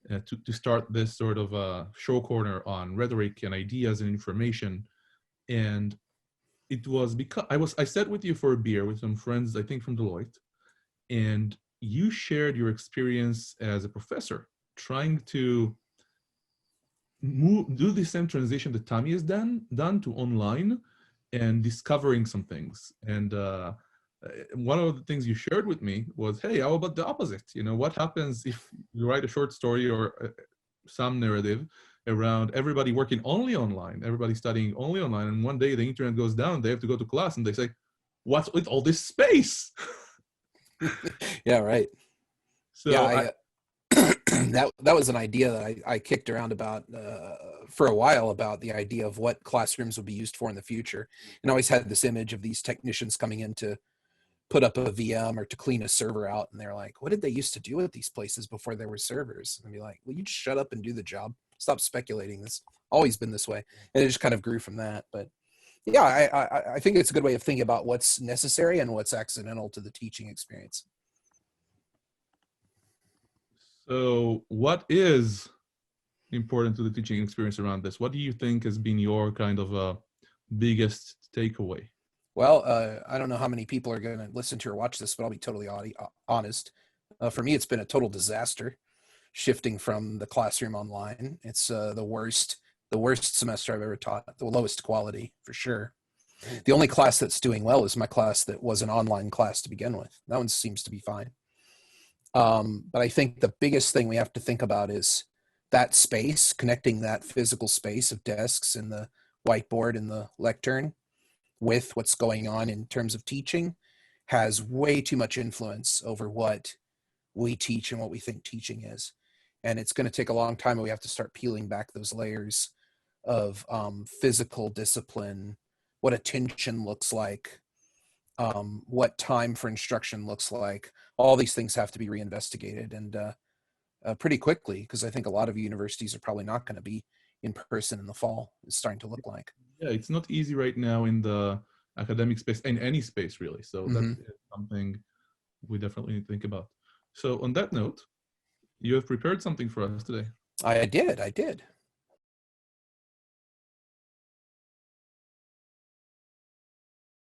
to start this sort of show corner on rhetoric and ideas and information. And it was because I sat with you for a beer with some friends, I think from Deloitte, and you shared your experience as a professor trying to do the same transition that Tommy has done to online and discovering some things. And one of the things you shared with me was, hey, how about the opposite? You know, what happens if you write a short story or some narrative around everybody working only online, everybody studying only online, and one day the internet goes down, they have to go to class, and they say, what's with all this space? Yeah, right. So yeah, that was an idea that I kicked around about for a while, about the idea of what classrooms would be used for in the future, and I always had this image of these technicians coming in to put up a VM or to clean a server out, and they're like, what did they used to do at these places before there were servers? And I'd be like, well, you just shut up and do the job. Stop speculating. This always been this way. And it just kind of grew from that. But yeah, I think it's a good way of thinking about what's necessary and what's accidental to the teaching experience. So what is important to the teaching experience around this? What do you think has been your kind of biggest takeaway? Well, I don't know how many people are going to listen to or watch this, but I'll be totally honest. For me, it's been a total disaster shifting from the classroom online. It's the worst semester I've ever taught, the lowest quality for sure. The only class that's doing well is my class that was an online class to begin with. That one seems to be fine. But I think the biggest thing we have to think about is that space, connecting that physical space of desks and the whiteboard and the lectern with what's going on in terms of teaching has way too much influence over what we teach and what we think teaching is. And it's going to take a long time, and we have to start peeling back those layers of physical discipline, what attention looks like, what time for instruction looks like. All these things have to be reinvestigated, and pretty quickly, because I think a lot of universities are probably not going to be in person in the fall. It's starting to look like. Yeah, it's not easy right now in the academic space, in any space really. So that's something we definitely need to think about. So on that note, you have prepared something for us today. I did.